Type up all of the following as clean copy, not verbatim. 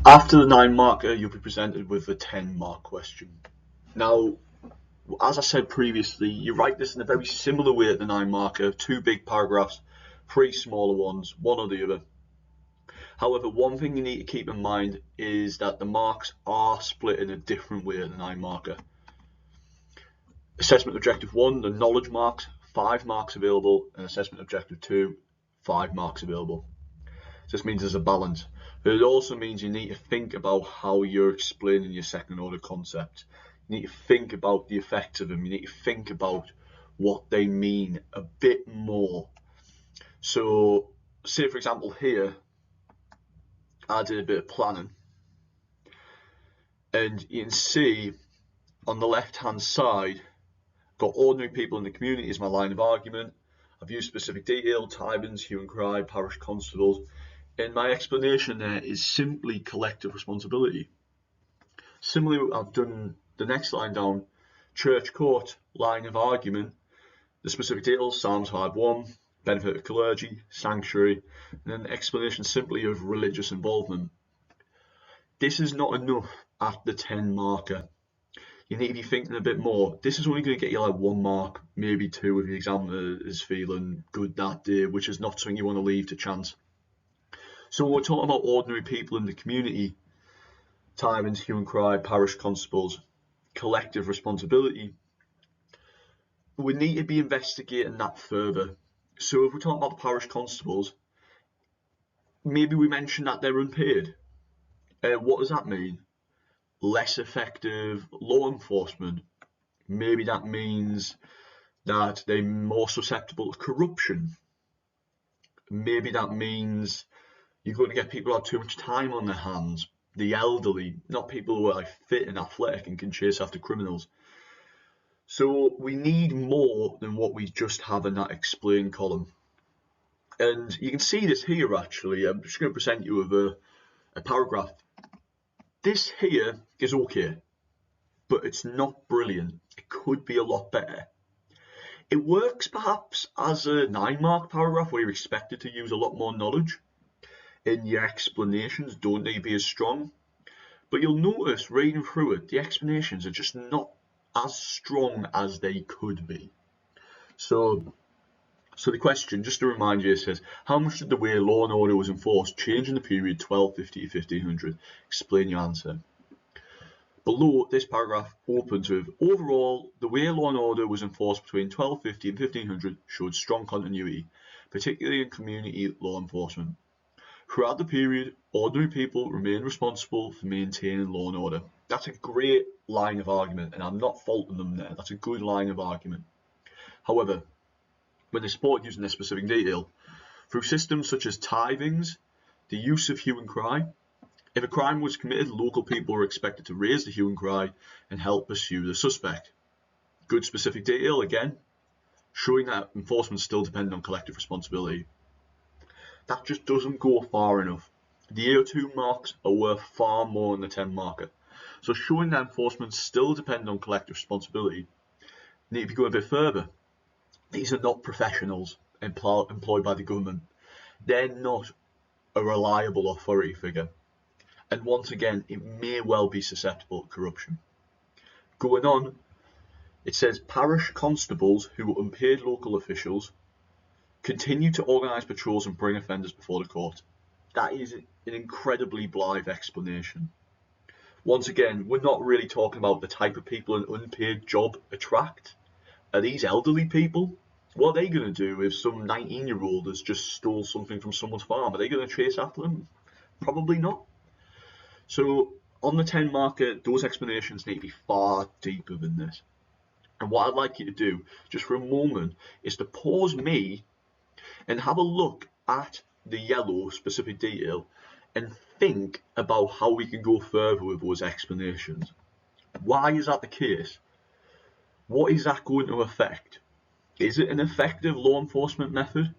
After the 9 marker, you'll be presented with a 10 mark question. Now, as I said previously, you write this in a very similar way to the 9 marker, 2 big paragraphs, 3 smaller ones, one or the other. However, one thing you need to keep in mind is that the marks are split in a different way to the 9 marker. Assessment Objective 1, the knowledge marks, 5 marks available, and Assessment Objective 2, 5 marks available. This means there's a balance, but it also means you need to think about how you're explaining your second order concepts. You need to think about the effects of them. You need to think about what they mean a bit more. So, say for example here, I did a bit of planning, and you can see on the left hand side, got ordinary people in the community as my line of argument. I've used specific detail, Tybans, hue and cry, parish constables. And my explanation there is simply collective responsibility. Similarly, I've done the next line down, church court, line of argument, the specific details, Psalms 5:1, benefit of clergy, sanctuary, and then the explanation simply of religious involvement. This is not enough at the 10 marker. You need to be thinking a bit more. This is only going to get you like 1 mark, maybe 2 if the examiner is feeling good that day, which is not something you want to leave to chance. So when we're talking about ordinary people in the community, Tyrants, hue and cry, parish constables, collective responsibility, we need to be investigating that further. So if we're talking about the parish constables, maybe we mention that they're unpaid. What does that mean? Less effective law enforcement. Maybe that means that they're more susceptible to corruption. Maybe that means you're going to get people who have too much time on their hands. The elderly, not people who are like fit and athletic and can chase after criminals. So we need more than what we just have in that explain column. And you can see this here actually. I'm just going to present you with a paragraph. This here is okay, but it's not brilliant. It could be a lot better. It works perhaps as a 9 mark paragraph where you're expected to use a lot more knowledge, and your explanations don't need to be as strong. But you'll notice reading through it, the explanations are just not as strong as they could be. So the question, just to remind you, it says, how much did the way law and order was enforced change in the period 1250 to 1500? Explain your answer. Below, this paragraph opens with, overall, the way law and order was enforced between 1250 and 1500 showed strong continuity, particularly in community law enforcement. Throughout the period, ordinary people remained responsible for maintaining law and order. That's a great line of argument, and I'm not faulting them there. That's a good line of argument. However, when they support using this specific detail, through systems such as tithings, the use of hue and cry, if a crime was committed, local people were expected to raise the hue and cry and help pursue the suspect. Good specific detail, again, showing that enforcement still depended on collective responsibility. That just doesn't go far enough. The AO2 marks are worth far more than the 10 marker. So showing that enforcement still depends on collective responsibility, need to be going a bit further. These are not professionals employed by the government. They're not a reliable authority figure. And once again, it may well be susceptible to corruption. Going on, it says parish constables who were unpaid local officials continue to organise patrols and bring offenders before the court. That is an incredibly blithe explanation. Once again, we're not really talking about the type of people an unpaid job attract. Are these elderly people? What are they going to do if some 19-year-old has just stole something from someone's farm? Are they going to chase after them? Probably not. So on the 10 marker, those explanations need to be far deeper than this. And what I'd like you to do, just for a moment, is to pause me and have a look at the yellow specific detail and think about how we can go further with those explanations. Why is that the case? What is that going to affect? Is it an effective law enforcement method?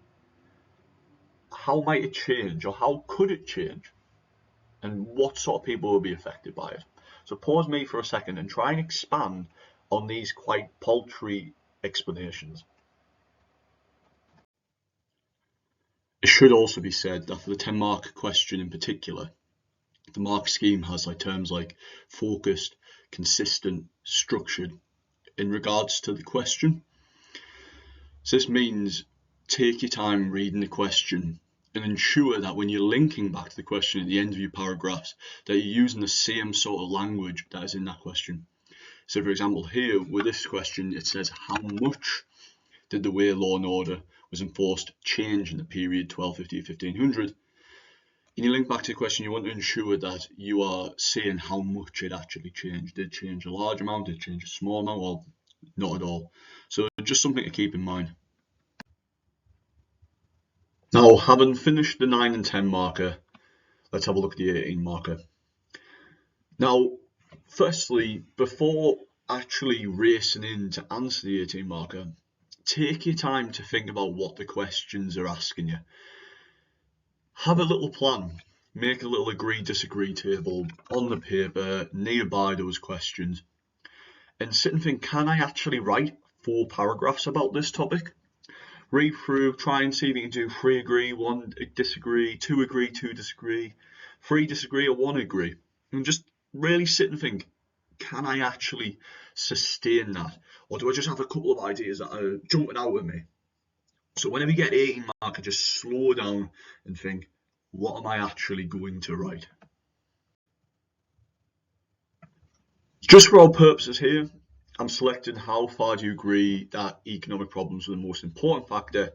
How might it change, or how could it change? And what sort of people will be affected by it? So pause me for a second and try and expand on these quite paltry explanations. It should also be said that for the 10 mark question in particular, the mark scheme has like terms like focused, consistent, structured in regards to the question. So this means take your time reading the question and ensure that when you're linking back to the question at the end of your paragraphs, that you're using the same sort of language that is in that question. So for example, here with this question, it says, how much did the way law and order was enforced change in the period 1250 to 1500? And you link back to the question, you want to ensure that you are saying how much it actually changed. Did it change a large amount? Did it change a small amount? Well, not at all. So just something to keep in mind. Now, having finished the 9 and 10 marker, let's have a look at the 18 marker. Now, firstly, before actually racing in to answer the 18 marker, take your time to think about what the questions are asking you. Have a little plan. Make a little agree-disagree table on the paper nearby those questions and sit and think, can I actually write 4 paragraphs about this topic? Read through, try and see if you can do 3 agree, 1 disagree, 2 agree, 2 disagree, 3 disagree or 1 agree. And just really sit and think, can I actually sustain that? Or do I just have a couple of ideas that are jumping out at me? So whenever you get 18 marker, just slow down and think, what am I actually going to write? Just for our purposes here, I'm selecting how far do you agree that economic problems were the most important factor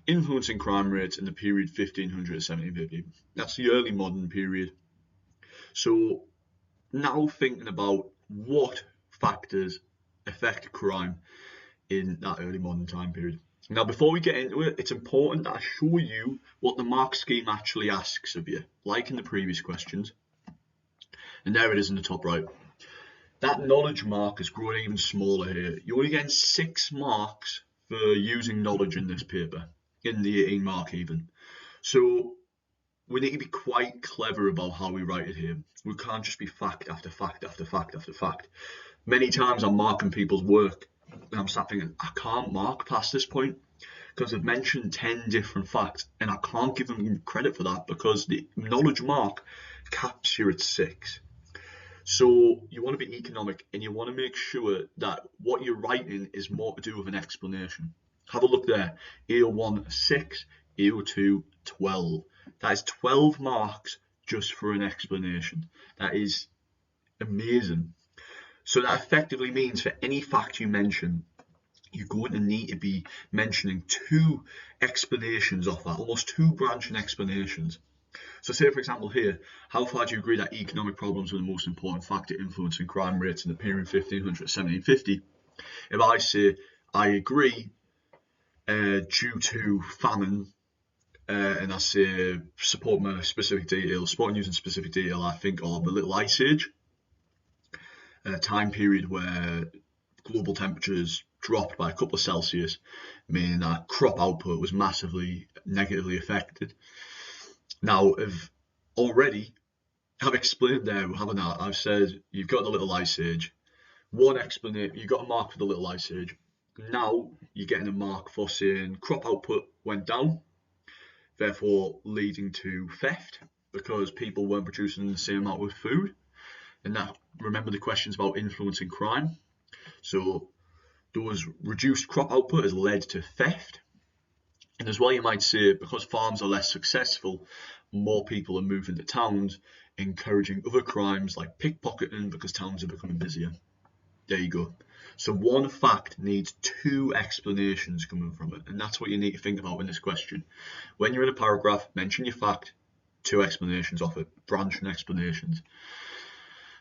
influencing crime rates in the period 1500 to 1750. That's the early modern period. So now thinking about what factors affect crime in that early modern time period. Now, before we get into it, it's important that I show you what the mark scheme actually asks of you, like in the previous questions. And there it is in the top right. That knowledge mark is growing even smaller here. You're only getting 6 marks for using knowledge in this paper, in the 18 mark even. So we need to be quite clever about how we write it here. We can't just be fact after fact after fact after fact. Many times I'm marking people's work and I'm sat thinking, I can't mark past this point because they've mentioned 10 different facts and I can't give them credit for that because the knowledge mark caps you at 6. So you want to be economic and you want to make sure that what you're writing is more to do with an explanation. Have a look there. AO1 6, AO2 12. That is 12 marks just for an explanation. That is amazing. So that effectively means for any fact you mention, you're going to need to be mentioning 2 explanations of that, almost 2 branching explanations. So say, for example, here, how far do you agree that economic problems were the most important factor influencing crime rates in the period 1500 to 1750? If I say, I agree, due to famine, and I say, support my specific detail, supporting using specific detail, I think of the Little Ice Age, a time period where global temperatures dropped by a couple of Celsius, meaning that crop output was massively negatively affected. Now, I've explained there, haven't I? I've said you've got the Little Ice Age. One explanation, you've got a mark for the Little Ice Age. Now you're getting a mark for saying crop output went down, therefore leading to theft because people weren't producing the same amount of food. And that, remember the questions about influencing crime. So those reduced crop output has led to theft. And as well, you might say, because farms are less successful, more people are moving to towns, encouraging other crimes like pickpocketing because towns are becoming busier. There you go. So one fact needs 2 explanations coming from it. And that's what you need to think about in this question. When you're in a paragraph, mention your fact, 2 explanations of it, branching explanations.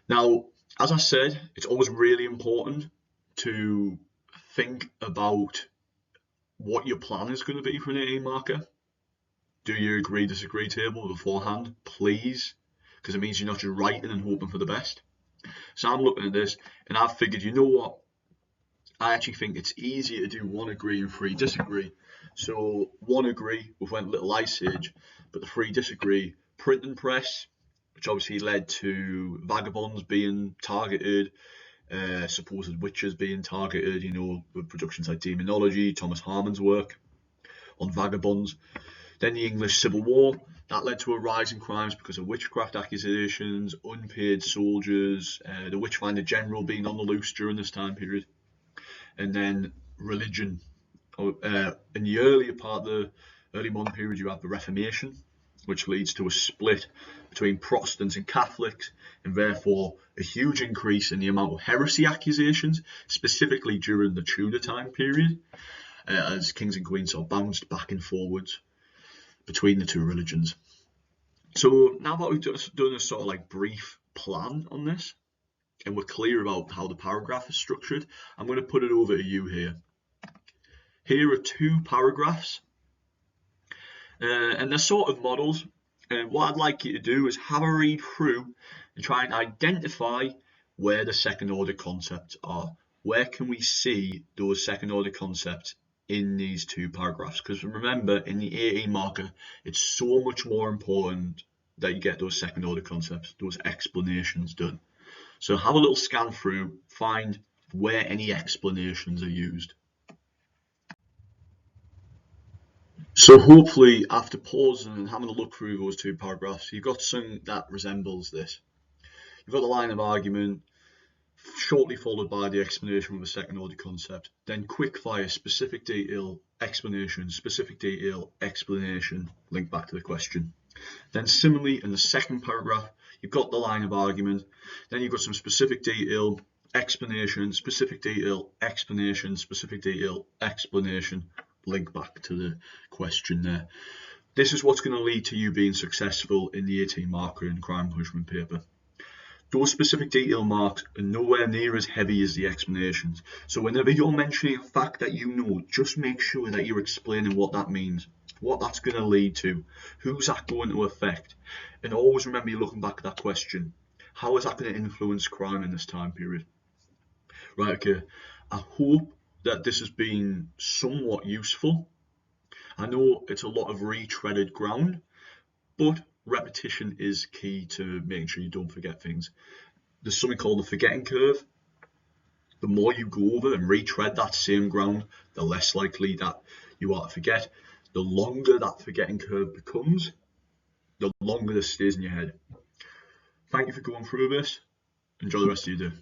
Now, as I said, it's always really important to think about what your plan is going to be for an 18 marker. Do your agree disagree table beforehand, please, because it means you're not just writing and hoping for the best. So I'm looking at this and I've figured, you know what, I actually think it's easier to do 1 agree and 3 disagree. So 1 agree, we went Little Ice Age, but the 3 disagree, printing press, which obviously led to vagabonds being targeted, supposed witches being targeted, you know, with productions like Demonology, Thomas Harmon's work on vagabonds. Then the English Civil War, That led to a rise in crimes because of witchcraft accusations, unpaid soldiers, the Witchfinder General being on the loose during this time period, and then religion. In the earlier part of the early modern period, you have the Reformation, which leads to a split between Protestants and Catholics, and therefore a huge increase in the amount of heresy accusations, specifically during the Tudor time period, as kings and queens sort of bounced back and forwards between the two religions. So now that we've just done a sort of like brief plan on this, and we're clear about how the paragraph is structured, I'm going to put it over to you here. Here are 2 paragraphs, and they're sort of models. And what I'd like you to do is have a read through and try and identify where the second order concepts are. Where can we see those second order concepts in these 2 paragraphs? Because remember, in the 18 marker, it's so much more important that you get those second order concepts, those explanations done. So have a little scan through, find where any explanations are used. So hopefully, after pausing and having a look through those 2 paragraphs, you've got something that resembles this. You've got the line of argument, shortly followed by the explanation of a second order concept, then quick fire, specific detail, explanation, specific detail, explanation, link back to the question. Then similarly, in the second paragraph, you've got the line of argument, then you've got some specific detail, explanation, specific detail, explanation, specific detail, explanation, link back to the question there. This is what's going to lead to you being successful in the 18 marker and crime punishment paper. Those specific detail marks are nowhere near as heavy as the explanations. So whenever you're mentioning a fact that you know, just make sure that you're explaining what that means, what that's going to lead to, who's that going to affect, and always remember you're looking back at that question. How is that going to influence crime in this time period? Right, okay. I hope that this has been somewhat useful. I know it's a lot of retreaded ground, but repetition is key to making sure you don't forget things. There's something called the forgetting curve. The more you go over and retread that same ground, the less likely that you are to forget. The longer that forgetting curve becomes, the longer this stays in your head. Thank you for going through this. Enjoy the rest of your day.